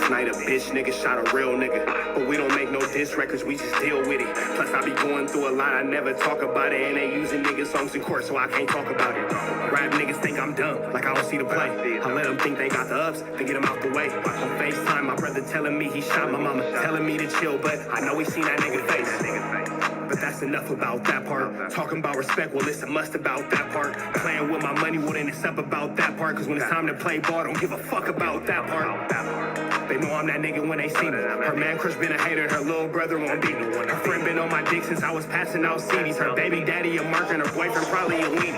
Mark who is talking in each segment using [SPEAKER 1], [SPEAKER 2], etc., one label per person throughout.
[SPEAKER 1] Last night a bitch nigga shot a real nigga. But we don't make no diss records, we just deal with it. Plus I be going through a lot, I never talk about it. And they using niggas songs in court, so I can't talk about it. Rap niggas think I'm dumb, like I don't see the play. I let them think they got the ups, then get them out the way. On FaceTime, my brother telling me he shot my mama, telling me to chill, but I know he seen that nigga face. But that's enough about that part. Talking about respect, well, it's a must about that part. Playing with my money, well, then it's up about that part. Cause when it's time to play ball, don't give a fuck about that part. They know I'm that nigga when they see me. Her man crush been a hater, her little brother won't beat me. Her friend been on my dick since I was passing out CDs. Her baby daddy a mark and her boyfriend probably a weenie.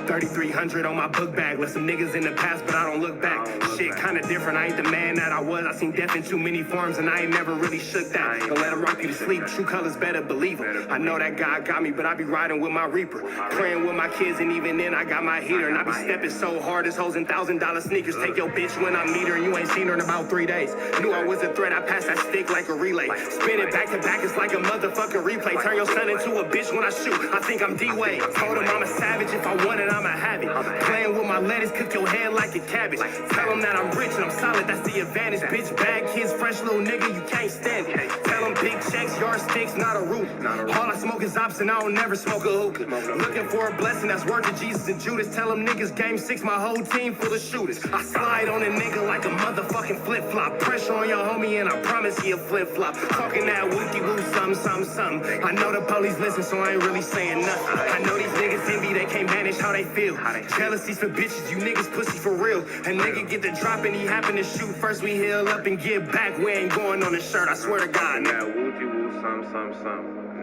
[SPEAKER 1] 3,300 on my book bag. Left some niggas in the past, but I don't look back. Shit kinda different, I ain't the man that I was. I seen death in too many forms and I ain't never really shook that. Don't let him rock you to sleep, true colors better believe him. I know that God got me, but I be riding with my reaper. Praying with my kids and even then I got my heater. And I be stepping so hard, this hoes in $1,000 sneakers. Take your bitch when I meet her and you ain't seen her in about 3 days. Knew I was a threat, I passed that stick like a relay. Spin it back to back, it's like a motherfucking replay. Turn your son into a bitch when I shoot, I think I'm D-Wade. Told him I'm a savage, if I want it, I'ma have it. Playing with my lettuce, cook your head like a cabbage. Tell them that I'm rich and I'm solid, that's the advantage. Bitch, bad kids, fresh little nigga, you can't stand it. Tell them big checks, yardsticks, not a roof. All I smoke is ops and I don't never smoke a hookah. Looking for a blessing that's worth it, Jesus and Judas. Tell them niggas game 6, my whole team full of shooters. I slide on a nigga like a motherfucking flip-flop. Pressure on your homie and I promise he a flip-flop. Talking that wookie-woo, something. I know the police listen, so I ain't really saying nothing. I know these niggas envy, they can't manage how they feel. Jealousy's for bitches, you niggas pussy for real. A nigga get the drop and he happen to shoot. First we heal up and get back, we ain't going on the shirt, I swear to God. Now woo-woo, something. I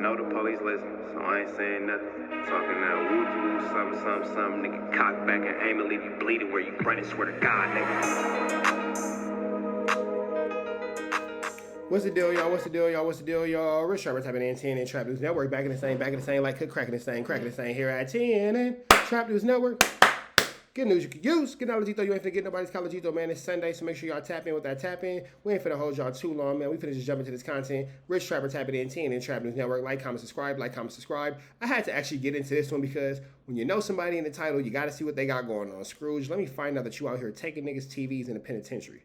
[SPEAKER 1] know the police listen, so I ain't saying nothing. Talking now woo-woo, something. Nigga cock back and aim and leave you bleeding where you running, swear to God, nigga. What's the deal, y'all? Rich Trapper tapping in 10 and Trap News Network. Back in the same, like cracking the same here at 10 and Trap News Network. Good news you can use. Good knowledge, you ain't finna get nobody's college, man. It's Sunday, so make sure y'all tap in with that tap in. We ain't finna hold y'all too long, man. We finna just jump into this content. Rich Trapper tapping in 10 and Trap News Network. Like, comment, subscribe. I had to actually get into this one because when you know somebody in the title, you gotta see what they got going on. Scrooge, let me find out that you out here taking niggas' TVs in the penitentiary.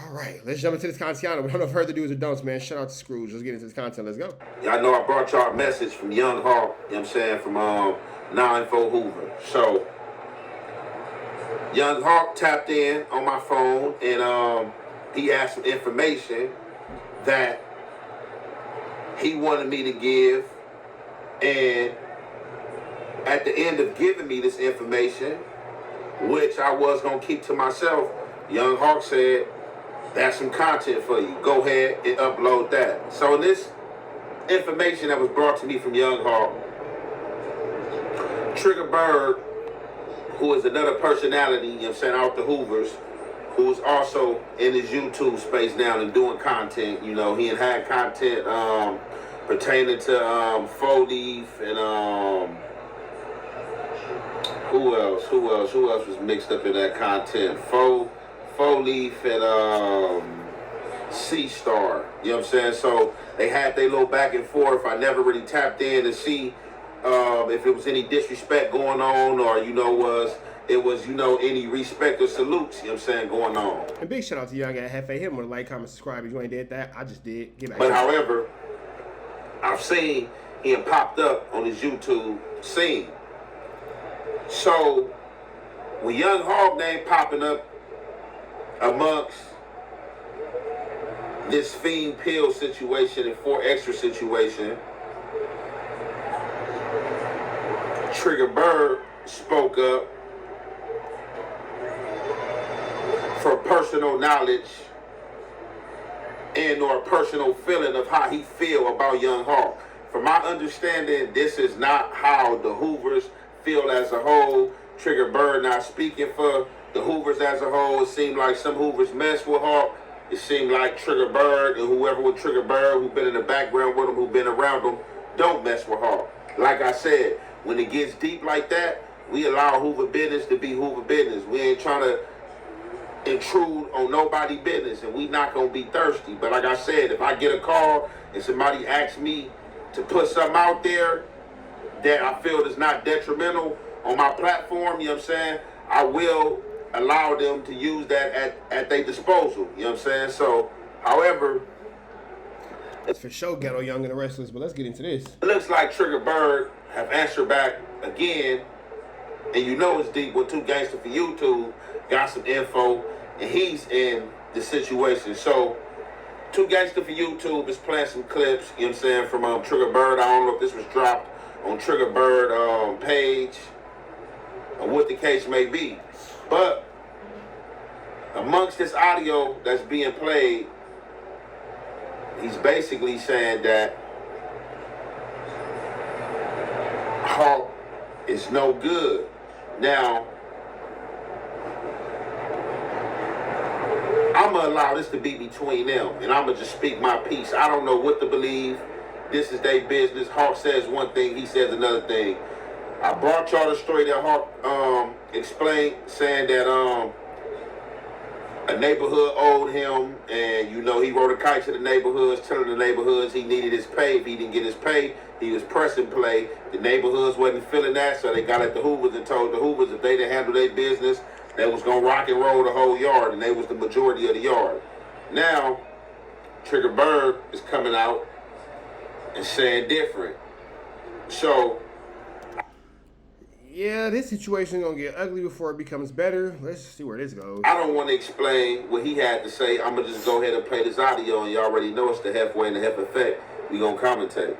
[SPEAKER 1] All right, let's jump into this content. Without no further do's or don'ts, man. Shout out to Scrooge. Let's get into this content. Let's go.
[SPEAKER 2] Y'all know I brought y'all a message from Young Hawk, you know what I'm saying, from 94 Hoover. So, Young Hawk tapped in on my phone and he asked some information that he wanted me to give. And at the end of giving me this information, which I was going to keep to myself, Young Hawk said, that's some content for you. Go ahead and upload that. So this information that was brought to me from Young Hawk, TRIGGERBIRD, who is another personality, you know what I'm saying, out the Hoovers, who's also in his YouTube space now and doing content. You know, he had content pertaining to Four Leaf and who else was mixed up in that content? Four Leaf and C-Star, you know what I'm saying? So they had their little back and forth. I never really tapped in to see if it was any disrespect going on or, any respect or salutes, you know what I'm saying, going on.
[SPEAKER 1] And big shout out to Young Jefe. Hit him with a like, comment, subscribe. If you ain't did that, I just did. Get back.
[SPEAKER 2] But however, I've seen him popped up on his YouTube scene. So when Young Hawk name popping up amongst this Fiend Pill situation and 4 Extra situation, TRIGGERBIRD spoke up for personal knowledge and or personal feeling of how he feel about Young Hawk. From my understanding, this is not how the Hoovers feel as a whole. TRIGGERBIRD not speaking for the Hoovers as a whole. It seemed like some Hoovers mess with Hawk. It seemed like TRIGGERBIRD and whoever with TRIGGERBIRD, who been in the background with him, who been around him, don't mess with Hawk. Like I said, when it gets deep like that, we allow Hoover business to be Hoover business. We ain't trying to intrude on nobody's business, and we not gonna be thirsty. But like I said, if I get a call and somebody asks me to put something out there that I feel is not detrimental on my platform, you know what I'm saying, I will allow them to use that at their disposal. You know what I'm saying? So, however,
[SPEAKER 3] it's for sure Ghetto Young and the Restless, but let's get into this.
[SPEAKER 2] It looks like TRIGGERBIRD have answered back again, and you know it's deep when 2 Gangsta for YouTube got some info, and he's in the situation. So, 2 Gangsta for YouTube is playing some clips, you know what I'm saying, from TRIGGERBIRD. I don't know if this was dropped on TRIGGERBIRD page, or what the case may be. But amongst this audio that's being played, he's basically saying that Hawk is no good. Now, I'm going to allow this to be between them, and I'm going to just speak my piece. I don't know what to believe. This is their business. Hawk says one thing, he says another thing. I brought y'all the story that Hawk explained, saying that a neighborhood owed him, and you know he wrote a kite to the neighborhoods, telling the neighborhoods he needed his pay. If he didn't get his pay, he was pressing play. The neighborhoods wasn't feeling that, so they got at the Hoovers and told the Hoovers if they didn't handle their business, they was gonna rock and roll the whole yard, and they was the majority of the yard. Now, TRIGGERBIRD is coming out and saying different. So,
[SPEAKER 3] yeah, this situation gonna get ugly before it becomes better. Let's see where this goes.
[SPEAKER 2] I don't want to explain what he had to say. I'm gonna just go ahead and play this audio, and you already know it's the halfway and the half effect. We gonna commentate.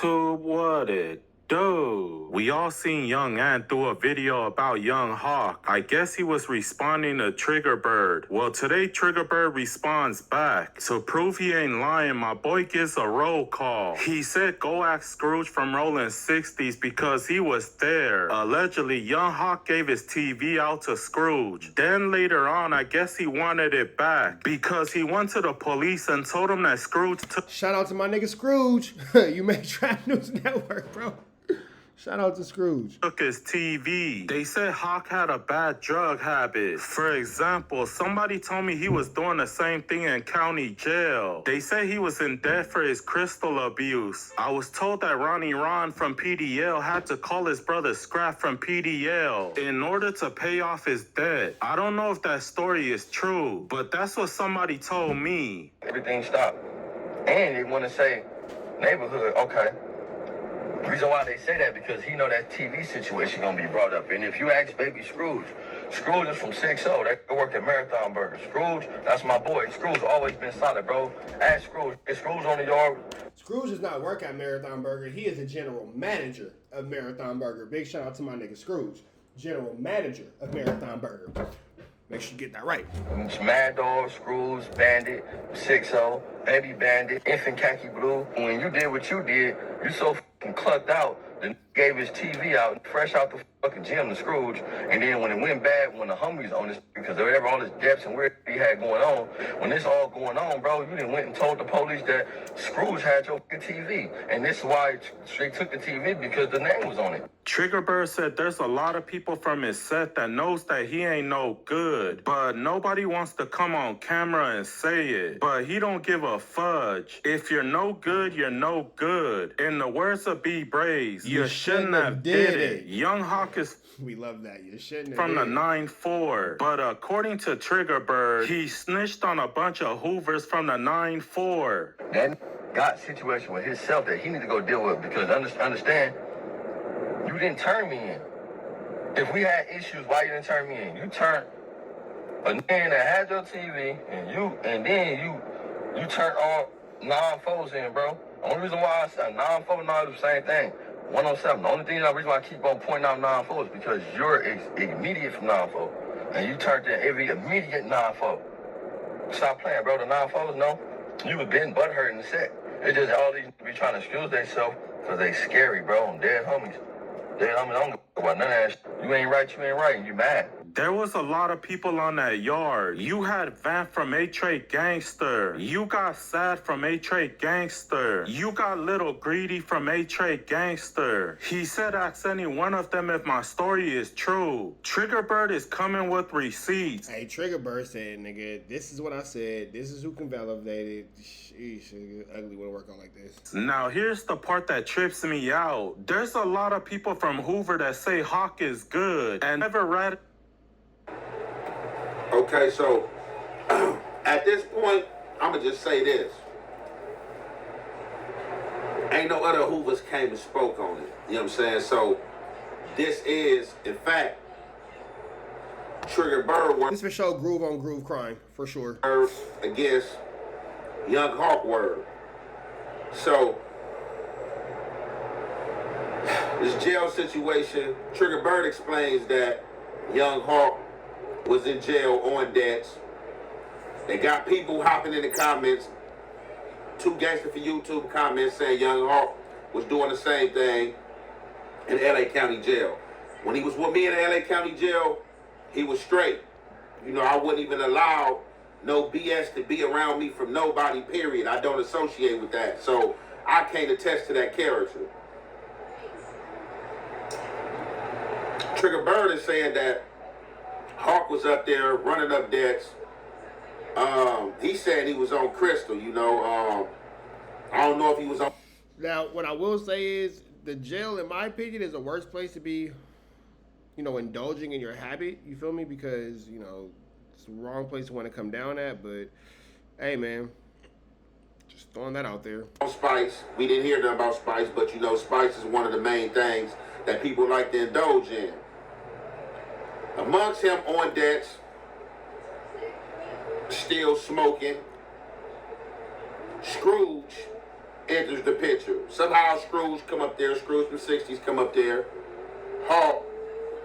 [SPEAKER 4] To what it do? We all seen Young Ant do a video about Young Hawk. I guess he was responding to TRIGGERBIRD. Well, today TRIGGERBIRD responds back. To prove he ain't lying, my boy gives a roll call. He said go ask Scrooge from Rolling 60s because he was there. Allegedly, Young Hawk gave his TV out to Scrooge. Then later on, I guess he wanted it back because he went to the police and told him that Scrooge took...
[SPEAKER 3] Shout out to my nigga Scrooge. You made Trap News Network, bro. Shout out to Scrooge.
[SPEAKER 4] Took his TV. They said Hawk had a bad drug habit. For example, somebody told me he was doing the same thing in county jail. They said he was in debt for his crystal abuse. I was told that Ronnie Ron from PDL had to call his brother Scrap from PDL in order to pay off his debt. I don't know if that story is true, but that's what somebody told me.
[SPEAKER 5] Everything stopped. And they want to say neighborhood, okay. The reason why they say that because he know that TV situation gonna be brought up. And if you ask baby Scrooge is from 6-0. They work at Marathon Burger. Scrooge, that's my boy. Scrooge always been solid, bro. Ask Scrooge. Is Scrooge on the yard?
[SPEAKER 3] Scrooge does not work at Marathon Burger. He is the general manager of Marathon Burger. Big shout out to my nigga Scrooge. General manager of Marathon Burger. Make sure you get that right.
[SPEAKER 5] It's Mad Dog, Scrooge, Bandit, 6-0, Baby Bandit, Infant Khaki Blue. When you did what you did, you so fucking clucked out, then gave his TV out, fresh out the fucking gym to Scrooge. And then when it went bad, when the homies on this, because whatever all this depths and weird he had going on, when this all going on, bro, you done went and told the police that Scrooge had your fucking TV. And this is why they took the TV, because the name was on it.
[SPEAKER 4] TRIGGERBIRD said there's a lot of people from his set that knows that he ain't no good, but nobody wants to come on camera and say it. But he don't give a fudge. If you're no good, you're no good. In the words of B. Braze, you shouldn't have did it. Young Hawk is
[SPEAKER 3] we love that. You shouldn't have
[SPEAKER 4] from
[SPEAKER 3] did
[SPEAKER 4] the 9-4. But according to TRIGGERBIRd, he snitched on a bunch of Hoovers from the 9-4.
[SPEAKER 5] That got a situation with himself that he need to go deal with, because understand, you didn't turn me in. If we had issues, why you didn't turn me in? You turned a nigga that had your TV, and then you turned all 9-4s in, bro. The only reason why I said 9-4 and all the same thing. 107. The only reason why I keep on pointing out 9-4 is because you're immediate from 9-4. And you turned in every immediate 9-4. Stop playing, bro. The 9-4s, no. You was been butthurt in the set. It's just all these be trying to excuse themselves because they scary, bro. I'm dead homies. Dead homies, I don't give a about none of that shit. You ain't right, and you mad.
[SPEAKER 4] There was a lot of people on that yard. You had Van from A-Trade Gangster. You got Sad from A-Trade Gangster. You got Little Greedy from A-Trade Gangster. He said ask any one of them if my story is true. TRIGGERBIRD is coming with receipts.
[SPEAKER 3] Hey, TRIGGERBIRD said, nigga, this is what I said. This is who can validate it. Sheesh, ugly when it work out like this.
[SPEAKER 4] Now, here's the part that trips me out. There's a lot of people from Hoover that say Hawk is good and never read.
[SPEAKER 2] Okay, so at this point, I'm going to just say this. Ain't no other Hoovers came and spoke on it. You know what I'm saying? So this is, in fact, TRIGGERBIRD word
[SPEAKER 3] This for sure groove on groove crime, for sure.
[SPEAKER 2] against Young Hawk word. So this jail situation, TRIGGERBIRD explains that Young Hawk was in jail on debts. They got people hopping in the comments, 2 Gangster for YouTube comments saying Young Hawk was doing the same thing in LA County Jail. When he was with me in the LA County Jail, he was straight. You know, I wouldn't even allow no BS to be around me from nobody, period. I don't associate with that. So I can't attest to that character. TRIGGERBIRD is saying that Hawk was up there running up debts. He said he was on crystal, you know. I don't know if he was on.
[SPEAKER 3] Now, what I will say is the jail, in my opinion, is the worst place to be, you know, indulging in your habit. You feel me? Because, you know, it's the wrong place to want to come down at. But, hey, man, just throwing that out there.
[SPEAKER 2] Spice. We didn't hear nothing about Spice, but, you know, Spice is one of the main things that people like to indulge in. Amongst him on debts, still smoking, Scrooge enters the picture. Somehow Scrooge come up there, Scrooge from 60s come up there. Hawk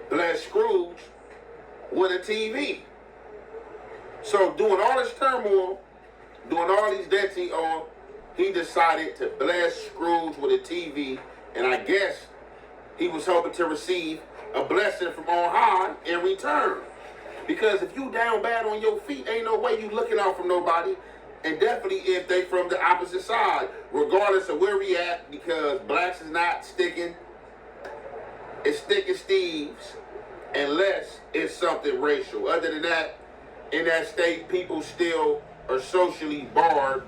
[SPEAKER 2] bless Scrooge with a TV. So doing all this turmoil, doing all these debts he owed, he decided to bless Scrooge with a TV, and I guess he was hoping to receive a blessing from on high in return. Because if you down bad on your feet, ain't no way you looking out for nobody. And definitely if they from the opposite side, regardless of where we at, because blacks is not sticking. It's sticking Steve's, unless it's something racial. Other than that, in that state, people still are socially barred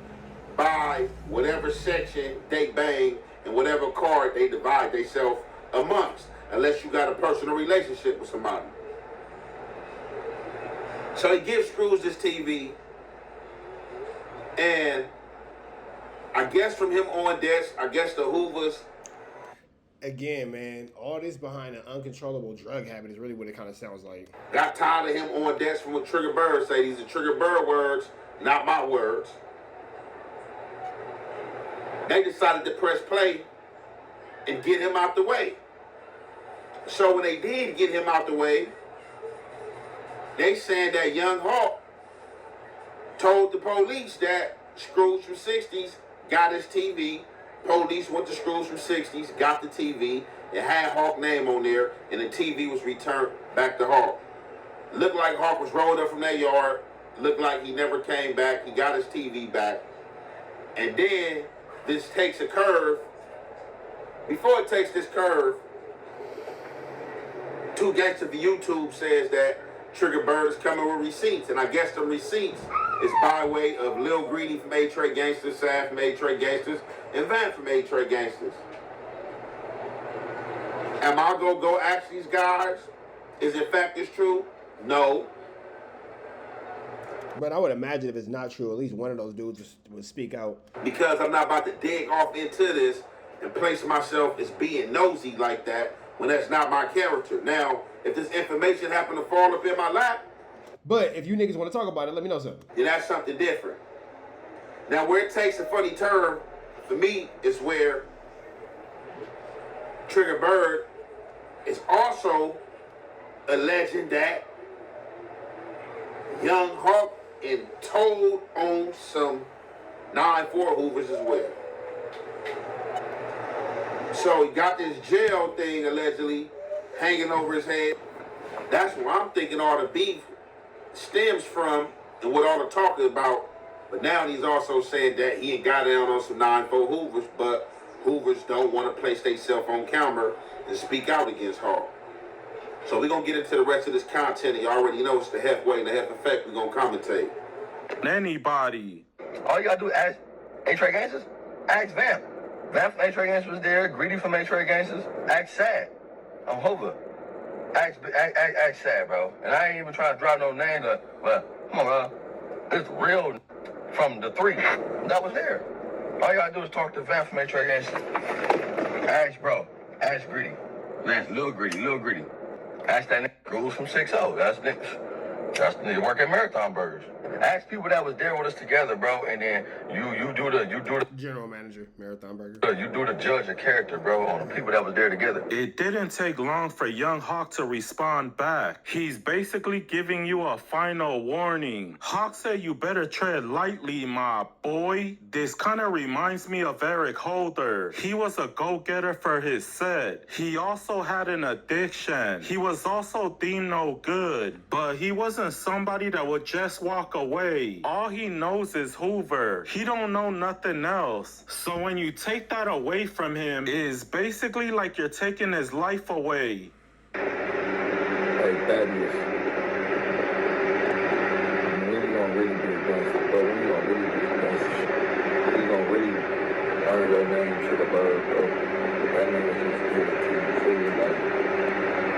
[SPEAKER 2] by whatever section they bang and whatever card they divide themselves amongst, unless you got a personal relationship with somebody. So he gives Scrooge this TV, and I guess from him on debts, I guess the Hoovers.
[SPEAKER 3] Again, man, all this behind an uncontrollable drug habit is really what it kind of sounds like.
[SPEAKER 2] Got tired of him on debts from what TRIGGERBIRD say. These are TRIGGERBIRD words, not my words. They decided to press play and get him out the way. So when they did get him out the way, they saying that Young Hawk told the police that Scrooge from 60s got his TV. Police went to Scrooge from 60s, got the TV. It had Hawk name on there, and the TV was returned back to Hawk. Looked like Hawk was rolled up from that yard. Looked like he never came back. He got his TV back. And then this takes a curve. Before it takes this curve, 2 Gangster for YouTube says that TRIGGERBIRD is coming with receipts, and I guess the receipts is by way of Lil Greedy from A-Trey Gangsters, Sad from A-Trey Gangsters, and Van from A-Trey Gangsters. Am I gonna go ask these guys, is in fact this true? No.
[SPEAKER 3] But I would imagine if it's not true, at least one of those dudes would speak out.
[SPEAKER 2] Because I'm not about to dig off into this and place myself as being nosy like that when that's not my character. Now, if this information happened to fall up in my lap,
[SPEAKER 3] But if you niggas want to talk about it, let me know something.
[SPEAKER 2] then that's something different. Now, where it takes a funny turn for me is where TRIGGERBIRD is also alleging that Young Hawk and Toad own some 9-4 Hoovers as well. So he got this jail thing allegedly hanging over his head. That's where I'm thinking all the beef stems from and what all the talk is about. But now he's also saying that he ain't got down on some 9-4 Hoovers, but Hoovers don't want to place themselves on camera and speak out against Hawk. So we're going to get into the rest of this content. You already know it's the Hef way and the Hef effect. We're going to commentate.
[SPEAKER 4] Anybody.
[SPEAKER 5] All you gotta do is ask A-Trey Gangsters, ask Vamp. Vamp from A-Trey Gangsters was there, Greedy from A-Trey Gangsters, ask Sad. I'm Hoover. Act sad, bro. And I ain't even trying to drop no names. Well, come on, bro. It's real from the 3 that was there. All you gotta do is talk to Van from Matrix and ask, bro. Ask Gritty. Lance, Lil Gritty. Ask that nigga Cruz from 6-0. That's the work at Marathon Burgers. Ask people that was there with us together, bro, and then you do the
[SPEAKER 3] general manager, Marathon Burger.
[SPEAKER 5] You do the judge of character, bro, on the people that was there together.
[SPEAKER 4] It didn't take long for Young Hawk to respond back. He's basically giving you a final warning. Hawk said you better tread lightly, my boy. This kind of reminds me of Eric Holder. He was a go-getter for his set. He also had an addiction. He was also deemed no good, but he wasn't somebody that would just walk away. All he knows is Hoover. He don't know nothing else. So when you take that away from him, it's basically like you're taking his life away.
[SPEAKER 6] Hey, Thaddeus. When you gonna really be a gangster, bro? When you gonna really be a gangster? When you gonna really earn your name to the bird, bro? That name is just given to you free, like,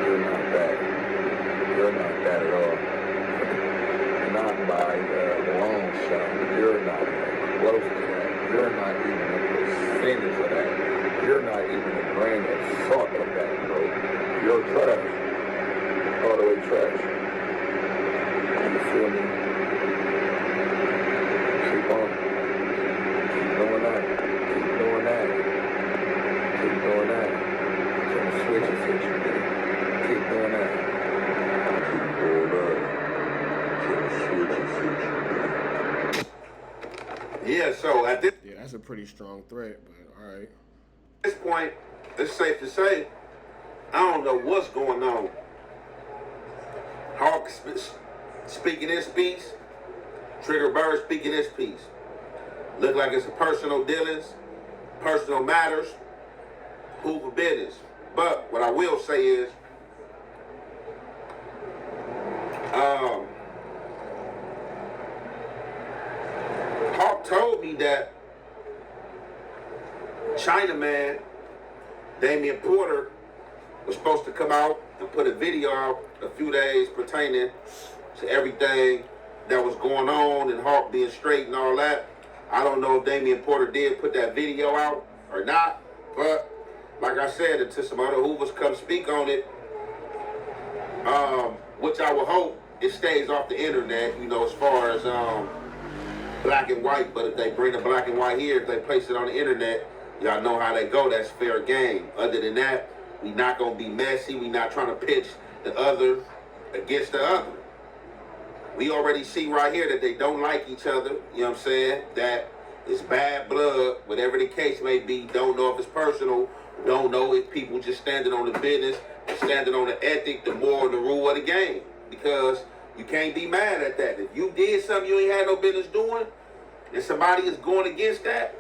[SPEAKER 6] you're not that. You're not that at all. Not by the long shot. You're not even close to that. You're not even a percentage of that. You're not even a grain of salt of that, bro. You're trash. All the way trash. You feel me? Keep on. Keep doing that. Keep doing that. Keep doing that. Can the switches hit you, man? Keep doing that. Keep doing that.
[SPEAKER 2] Yeah, so at this
[SPEAKER 3] that's a pretty strong threat, but all right.
[SPEAKER 2] this point, it's safe to say, I don't know what's going on. Hawk speaking his piece, Trigger Bird speaking his piece. Look like it's a personal dealings, personal matters, Hoover business. But what I will say is, Hawk told me that Chinaman Damian Porter was supposed to come out and put a video out a few days pertaining to everything that was going on and Hawk being straight and all that. I don't know if Damian Porter did put that video out or not, but like I said, until some other Hoovers come speak on it, which I would hope it stays off the internet, you know, as far as black and white. But if they bring the black and white here, if they place it on the internet, y'all know how they go. That's fair game. Other than that, we not gonna be messy. We not trying to pitch the other against the other. We already see right here that they don't like each other. You know what I'm saying? That it's bad blood, whatever the case may be. Don't know if it's personal. Don't know if people just standing on the business, standing on the ethic, the moral, the rule of the game. Because you can't be mad at that. If you did something you ain't had no business doing, and somebody is going against that,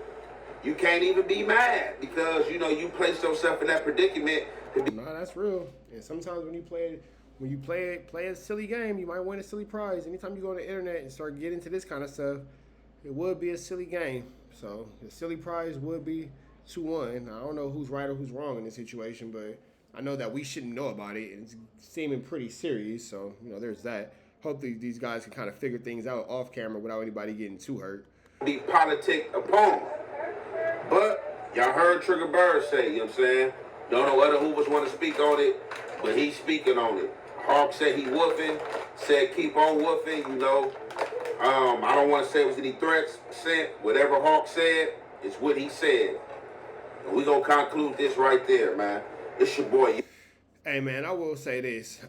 [SPEAKER 2] you can't even be mad because, you know, you placed yourself in that predicament.
[SPEAKER 3] No, that's real. And sometimes when you play a silly game, you might win a silly prize. Anytime you go on the internet and start getting into this kind of stuff, it would be a silly game. So the silly prize would be 2-1. Now, I don't know who's right or who's wrong in this situation, but I know that we shouldn't know about it. And it's seeming pretty serious. So, you know, there's that. Hopefully these guys can kind of figure things out off camera without anybody getting too hurt.
[SPEAKER 2] Be politic upon. But y'all heard Trigger Bird say, you know what I'm saying? Don't know other Hoovers want to speak on it, but he's speaking on it. Hawk said he woofing, said keep on woofing, you know. I don't want to say it was any threats sent. Whatever Hawk said, it's what he said. And we're going to conclude this right there, man. It's your boy.
[SPEAKER 3] Hey, man, I will say this.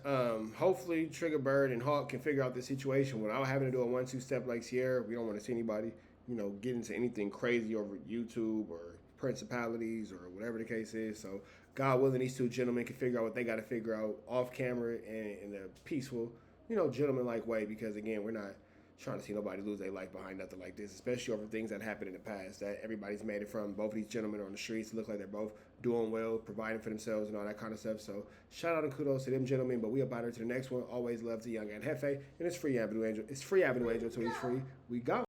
[SPEAKER 3] Hopefully, Trigger Bird and Hawk can figure out the situation without having to do a 1-2 step like Sierra. We don't want to see anybody, you know, get into anything crazy over YouTube or principalities or whatever the case is. So, God willing, these two gentlemen can figure out what they got to figure out off camera and in a peaceful, you know, gentleman-like way. Because, again, we're not trying to see nobody lose their life behind nothing like this, especially over things that happened in the past that everybody's made it from. Both of these gentlemen are on the streets. Look like they're both doing well, providing for themselves and all that kind of stuff. So shout out and kudos to them gentlemen. But we up out here to the next one. Always love to Young and Jefe. And it's free Avenue Angel. It's free Avenue Angel until he's free. We got